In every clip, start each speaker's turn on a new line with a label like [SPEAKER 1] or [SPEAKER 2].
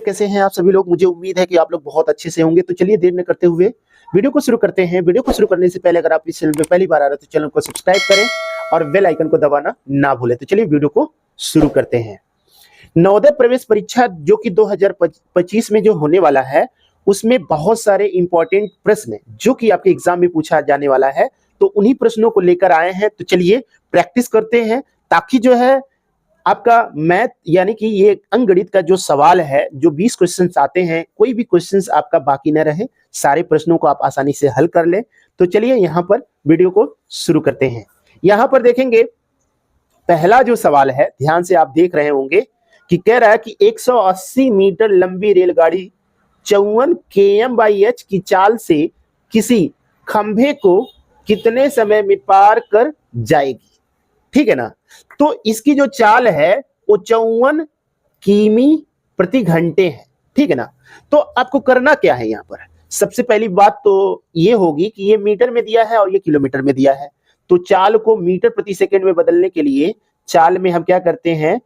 [SPEAKER 1] कैसे हैं आप सभी लोग। मुझे उम्मीद है कि आप लोग बहुत अच्छे से होंगे। तो चलिए देर न करते हुए वीडियो को शुरू करते हैं। वीडियो को शुरू करने से पहले अगर आप इस चैनल पे पहली बार आ रहे हो तो चैनल को सब्सक्राइब करें और बेल आइकन को दबाना ना भूलें। तो चलिए वीडियो को शुरू करते हैं। नवोदय प्रवेश परीक्षा जो कि 2025 में जो होने वाला है, उसमें बहुत सारे इंपॉर्टेंट प्रश्न जो कि आपके एग्जाम में पूछा जाने वाला है, तो उन्हीं प्रश्नों को लेकर आए हैं। तो चलिए प्रैक्टिस करते हैं, ताकि जो है आपका मैथ यानी कि ये अंकगणित का जो सवाल है, जो 20 क्वेश्चंस आते हैं, कोई भी क्वेश्चंस आपका बाकी न रहे, सारे प्रश्नों को आप आसानी से हल कर लें। तो चलिए यहाँ पर वीडियो को शुरू करते हैं। यहाँ पर देखेंगे पहला जो सवाल है, ध्यान से आप देख रहे होंगे कि कह रहा है कि 180 मीटर लंबी रेलगाड़ी 54 km/h की चाल से किसी खंभे को कितने समय में पार कर जाएगी। ठीक है ना। तो इसकी जो चाल है वो 54 किमी प्रति घंटे है। ठीक है ना। तो आपको करना क्या है, यहाँ पर सबसे पहली बात तो ये होगी कि ये मीटर में दिया है और ये किलोमीटर में दिया है। तो चाल को मीटर प्रति सेकंड में बदलने के लिए चाल में हम क्या करते हैं,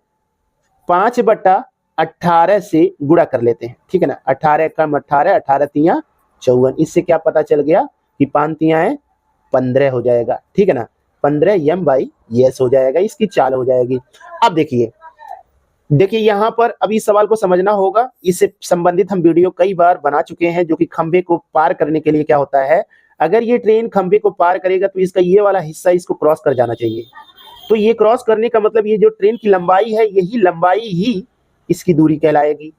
[SPEAKER 1] 5/18 से गुणा कर लेते हैं। ठीक है ना। 18 कम 18, 18 तिया 54। इससे क्या पता चल गया कि 5 तियाएं 15 हो जाएगा। ठीक है ना। 15 m/s हो जाएगा, इसकी चाल हो जाएगी। अब देखिए यहाँ पर अभी सवाल को समझना होगा। इससे संबंधित हम वीडियो कई बार बना चुके हैं, जो कि खंभे को पार करने के लिए क्या होता है, अगर ये ट्रेन खंभे को पार करेगा तो इसका ये वाला हिस्सा इसको क्रॉस कर जाना चाहिए। तो ये क्रॉस करने का मतलब ये जो ट्रेन की लंबाई है, यही लंबाई ही इसकी दूरी कहलाएगी।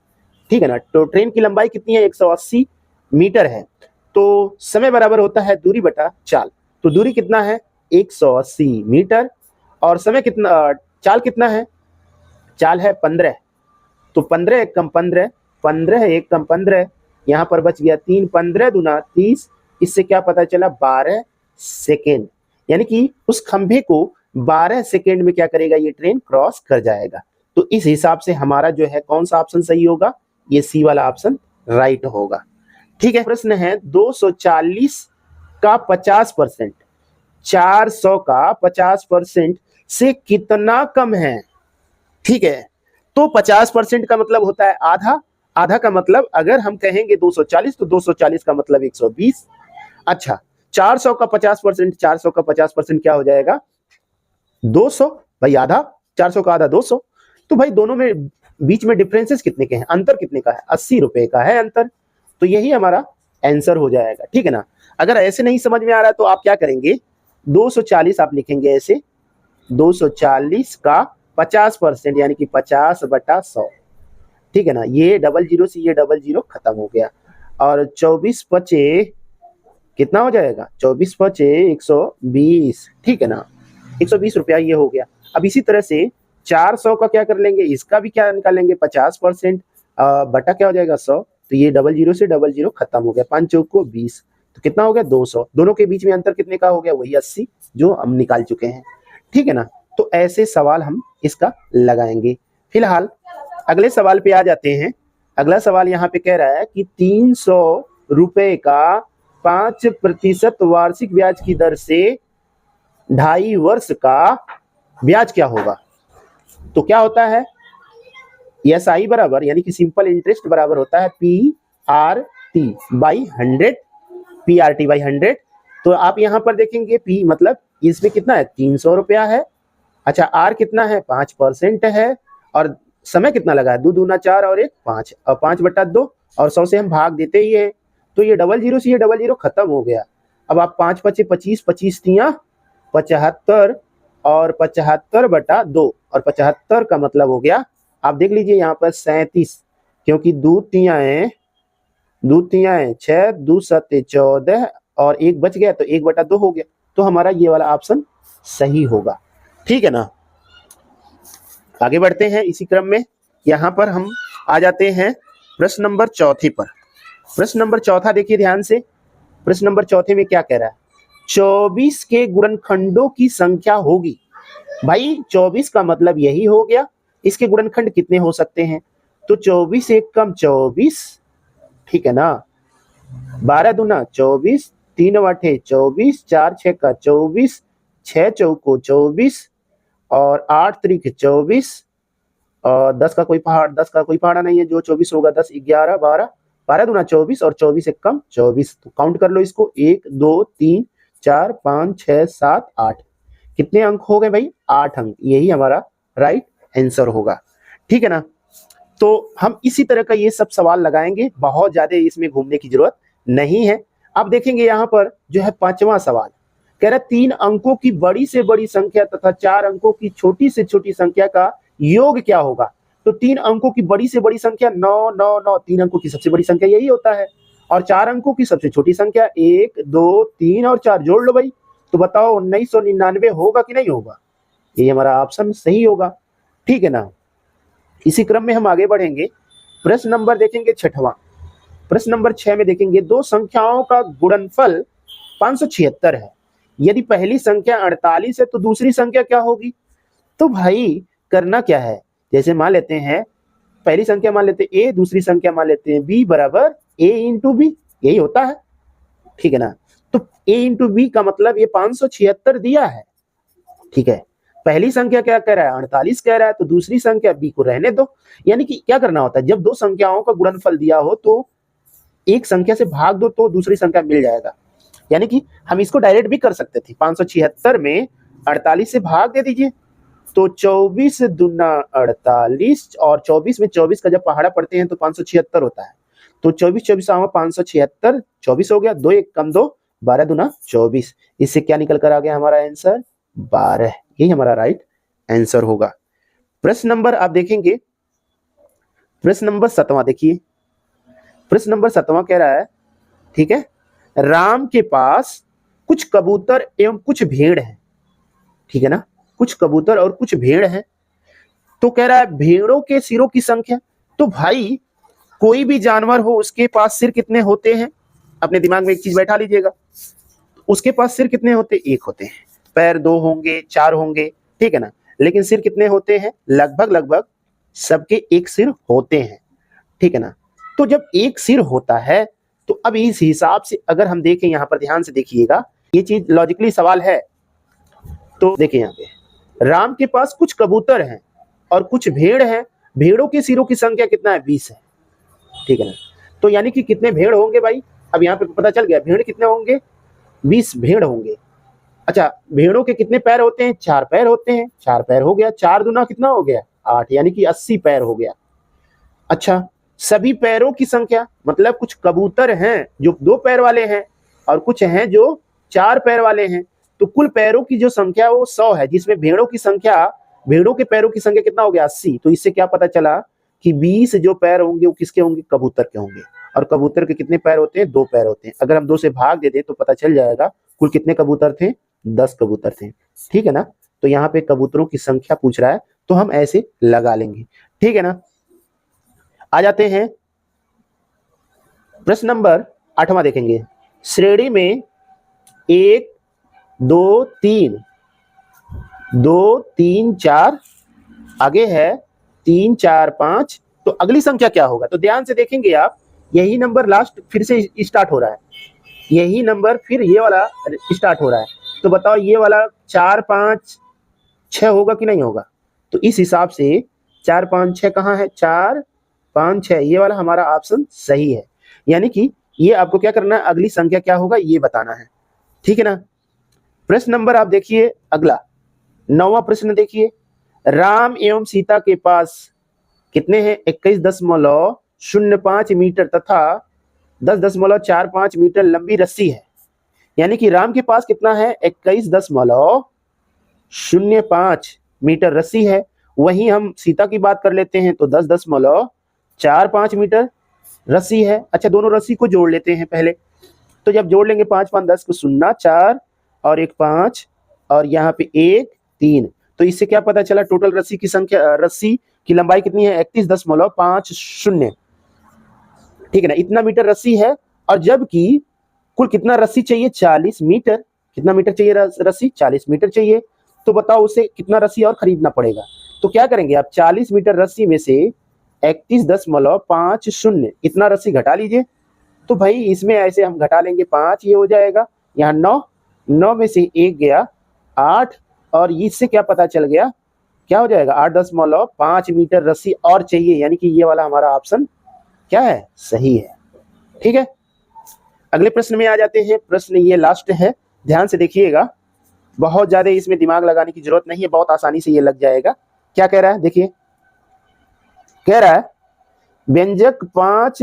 [SPEAKER 1] ठीक है ना। तो ट्रेन की लंबाई कितनी है, 180 मीटर है। तो समय बराबर होता है दूरी बटा चाल। तो दूरी कितना है, 180 मीटर, और समय कितना, चाल कितना है, चाल है 15। तो 15 एक कम 15, 15 एक कम 15, यहाँ पर बच गया 3, 15 दूना 30। इससे क्या पता चला, 12 सेकेंड। यानी कि उस खंभे को 12 सेकेंड में क्या करेगा, ये ट्रेन क्रॉस कर जाएगा। तो इस हिसाब से हमारा जो है कौन सा ऑप्शन सही होगा, ये सी वाला ऑप्शन राइट होगा। ठीक है। प्रश्न है 240 का 50%, 400 का 50% से कितना कम है। ठीक है। तो 50% का मतलब होता है आधा। आधा का मतलब अगर हम कहेंगे 240, तो 240 का मतलब 120। अच्छा, 400 का 50%, 400 का 50% क्या हो जाएगा, 200। भाई आधा, 400 का आधा 200। तो भाई दोनों में बीच में डिफरेंसेस कितने के हैं, अंतर कितने का है, 80 रुपए का है अंतर। तो यही हमारा आंसर हो जाएगा। ठीक है ना। अगर ऐसे नहीं समझ में आ रहा है तो आप क्या करेंगे, 240 आप लिखेंगे ऐसे, 240 का 50% यानी कि 50/100। ठीक है ना। ये 00 से ये 00 खत्म हो गया, और 24 पचे कितना हो जाएगा, 24 पचे 120। ठीक है ना। 120 रुपया ये हो गया। अब इसी तरह से 400 का क्या कर लेंगे, इसका भी क्या निकालेंगे, 50% बटा क्या हो जाएगा 100। तो ये 00 से 00 खत्म हो गया, 5 चौक को 20। तो कितना हो गया, 200। दोनों के बीच में अंतर कितने का हो गया, वही 80 जो हम निकाल चुके हैं। ठीक है ना। तो ऐसे सवाल हम इसका लगाएंगे। फिलहाल अगले सवाल पे आ जाते हैं। अगला सवाल यहाँ पे कह रहा है कि 300 रुपए का 5% वार्षिक ब्याज की दर से 2.5 वर्ष का ब्याज क्या होगा। तो क्या होता है, SI बराबर यानी कि सिंपल इंटरेस्ट बराबर होता है PRT/100, PRT/100। तो आप यहाँ पर देखेंगे P मतलब इसमें कितना है, 300 रुपया है। अच्छा, R कितना है, 5% है, और समय कितना लगा है, 2 दूना 4 और 1 5, और 5/2, और 100 से हम भाग देते ही है। तो ये 00 से ये 00 खत्म हो गया। अब आप 5 पचे 25, 25 तिया 75, और 75/2, और 75 का मतलब हो गया, आप देख लीजिए यहाँ पर 37, क्योंकि 2 तियाएं 6, 2 7 14, और 1 बच गया तो 1/2 हो गया। तो हमारा ये वाला ऑप्शन सही होगा। ठीक है ना। आगे बढ़ते हैं इसी क्रम में। यहां पर हम आ जाते हैं प्रश्न नंबर चौथे पर। प्रश्न नंबर चौथा देखिए ध्यान से। प्रश्न नंबर चौथे में क्या कह रहा है, 24 के गुणनखंडों की संख्या होगी। भाई 24 का मतलब यही हो गया, इसके गुणनखंड कितने हो सकते हैं, तो 24 एक कम 24। ठीक है ना। 12 दूना 24, 3 आठे 24, 4 6 का 24, 6 चौको 24, और 8 त्रिक 24, और 10 का कोई पहाड़, 10 का कोई पहाड़ा नहीं है, जो 24 होगा 10 11 12, 12 दूना 24 और 24 एक कम 24। तो काउंट कर लो इसको, 1 2 3 4 5 6 7 8। कितने अंक हो गए भाई? 8 अंक। यही हमारा राइट आंसर होगा। ठीक है ना। तो हम इसी तरह का ये सब सवाल लगाएंगे, बहुत ज्यादा इसमें घूमने की जरूरत नहीं है। अब देखेंगे यहाँ पर जो है 5वां सवाल, कह रहा है 3 अंकों की बड़ी से बड़ी संख्या तथा 4 अंकों की छोटी से छोटी संख्या का योग क्या होगा। तो 3 अंकों की बड़ी से बड़ी संख्या 9 9 9, 3 अंकों की सबसे बड़ी संख्या यही होता है। और 4 अंकों की सबसे छोटी संख्या 1 2 3 और 4 जोड़ लो भाई। तो बताओ 1999 होगा कि नहीं होगा? ये हमारा ऑप्शन सही होगा। ठीक है ना। इसी क्रम में हम आगे बढ़ेंगे। प्रश्न नंबर देखेंगे 6वां। प्रश्न नंबर 6 में देखेंगे, दो संख्याओं का गुणनफल 576 है। यदि पहली संख्या 48 है तो दूसरी संख्या क्या होगी? तो भाई करना क्या है, जैसे मान लेते हैं पहली संख्या मान लेते हैं a, दूसरी संख्या मान लेते हैं b बराबर a इंटू बी, यही होता है। ठीक है ना। तो a इंटू बी का मतलब ये 576 दिया है। ठीक है। पहली संख्या क्या कह रहा है? 48 कह रहा है, तो दूसरी संख्या b को रहने दो। यानी कि क्या करना होता है, जब दो संख्याओं का गुणनफल दिया हो तो एक संख्या से भाग दो तो दूसरी संख्या मिल जाएगा। यानी कि हम इसको डायरेक्ट भी कर सकते थे, 576 में 48 से भाग दे दीजिए, तो 24 दूना 48 और 24 में 24 का जब पहाड़ा पढ़ते हैं तो 576 होता है। तो 24 24 576, 24 हो गया, 2 1 कम 2, 12 दूना 24। इससे क्या निकल कर आ गया हमारा आंसर? 12। यही हमारा राइट आंसर होगा। प्रश्न नंबर आप देखेंगे, प्रश्न नंबर 7वां देखिए। प्रश्न नंबर 7वां कह रहा है, ठीक है, राम के पास कुछ कबूतर एवं कुछ भेड़ है। ठीक है ना, कुछ कबूतर और कुछ भेड़ है। तो कह रहा है भेड़ों के सिरों की संख्या। तो भाई कोई भी जानवर हो उसके पास सिर कितने होते हैं? अपने दिमाग में एक चीज बैठा लीजिएगा, उसके पास सिर कितने होते हैं? एक होते हैं। पैर 2 होंगे, 4 होंगे, ठीक है ना, लेकिन सिर कितने होते हैं? लगभग लगभग सबके एक सिर होते हैं। ठीक है ना। तो जब एक सिर होता है तो अब इस हिसाब से अगर हम देखें, यहां पर ध्यान से देखिएगा, ये चीज लॉजिकली सवाल है। तो देखिए यहाँ पे राम के पास कुछ कबूतर हैं और कुछ भेड़ हैं। भेड़ों के सिरों की संख्या कितना है? 20 है। ठीक है ना। तो यानी कि कितने भेड़ होंगे भाई? अब यहाँ पे पता चल गया, भेड़ कितने होंगे? 20 भेड़ होंगे। अच्छा, भेड़ों के कितने पैर होते हैं? 4 पैर होते हैं। 4 पैर हो गया, 4 दूना कितना हो गया? 8, यानी कि 80 पैर हो गया। अच्छा, सभी पैरों की संख्या, मतलब कुछ कबूतर हैं जो 2 पैर वाले हैं और कुछ हैं जो 4 पैर वाले हैं। तो कुल पैरों की जो संख्या वो 100 है, जिसमें भेड़ों की संख्या, भेड़ों के पैरों की संख्या कितना हो गया? 80। तो इससे क्या पता चला कि 20 जो पैर होंगे वो किसके होंगे? कबूतर के होंगे। और कबूतर के कितने पैर होते हैं? 2 पैर होते हैं। अगर हम 2 से भाग दे दें तो पता चल जाएगा कुल कितने कबूतर थे? 10 कबूतर थे। ठीक है ना। तो यहाँ पे कबूतरों की संख्या पूछ रहा है तो हम ऐसे लगा लेंगे। ठीक है ना। आ जाते हैं प्रश्न नंबर 8वां देखेंगे। श्रेणी में 1 2 3 2 3 4 आगे है 3 4 5। तो अगली संख्या क्या होगा? तो ध्यान से देखेंगे आप, यही नंबर लास्ट फिर से स्टार्ट हो रहा है, यही नंबर फिर ये वाला स्टार्ट हो रहा है। तो बताओ ये वाला 4 5 6 होगा कि नहीं होगा? तो इस हिसाब से 4 5 6 कहाँ है? 4 5 6, ये वाला हमारा ऑप्शन सही है। यानी कि ये आपको क्या करना है, अगली संख्या क्या होगा ये बताना है। ठीक है ना। प्रश्न नंबर आप देखिए अगला 9वां प्रश्न देखिए। राम एवं सीता के पास कितने हैं? 21.05 मीटर तथा 10.45 मीटर लंबी रस्सी है। यानी कि राम के पास कितना है? 21.05 मीटर रस्सी है। वहीं हम सीता की बात कर लेते हैं तो 10.45 मीटर रस्सी है। अच्छा, दोनों रस्सी को जोड़ लेते हैं पहले। तो जब जोड़ लेंगे 5 5 10 को 0 4 और 1 5 और यहाँ पे 1 3। तो इससे क्या पता चला? टोटल रस्सी की संख्या, रस्सी की लंबाई कितनी है? 31.50। ठीक है ना, इतना मीटर रस्सी है। और जबकि कुल कितना रस्सी चाहिए? 40 मीटर। कितना मीटर चाहिए रस्सी? 40 मीटर चाहिए। तो बताओ उसे कितना रस्सी और खरीदना पड़ेगा? तो क्या करेंगे आप, 40 मीटर रस्सी में से 31.50 इतना रस्सी घटा लीजिए। तो भाई इसमें ऐसे हम घटा लेंगे 5, ये हो जाएगा यहाँ 9 में से 1 गया 8। और इससे क्या पता चल गया क्या हो जाएगा 8.5 मीटर रस्सी और चाहिए, यानी कि ये वाला हमारा ऑप्शन क्या है, सही है। ठीक है, अगले प्रश्न में आ जाते हैं। प्रश्न ये लास्ट है, ध्यान से देखिएगा, बहुत ज्यादा इसमें दिमाग लगाने की जरूरत नहीं है, बहुत आसानी से ये लग जाएगा। क्या कह रहा है, देखिए कह रहा है व्यंजक 5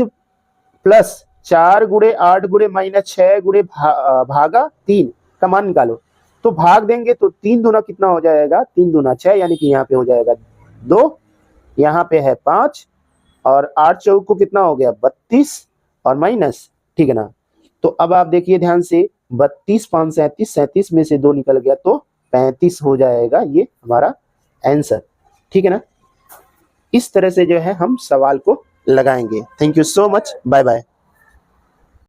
[SPEAKER 1] प्लस 4 गुणे 8 गुणे माइनस 6 गुणे भागा 3 का मान निकालो। तो भाग देंगे तो 3 दूना कितना हो जाएगा, 3 दूना 6, यानी कि यहाँ पे हो जाएगा 2, यहाँ पे है 5 और 8 चौक को कितना हो गया 32 और माइनस, ठीक है ना। तो अब आप देखिए ध्यान से, 32 5 37, 37 में से 2 निकल गया तो 35 हो जाएगा ये हमारा आंसर। ठीक है ना, इस तरह से जो है हम सवाल को लगाएंगे। Thank you so much, bye bye.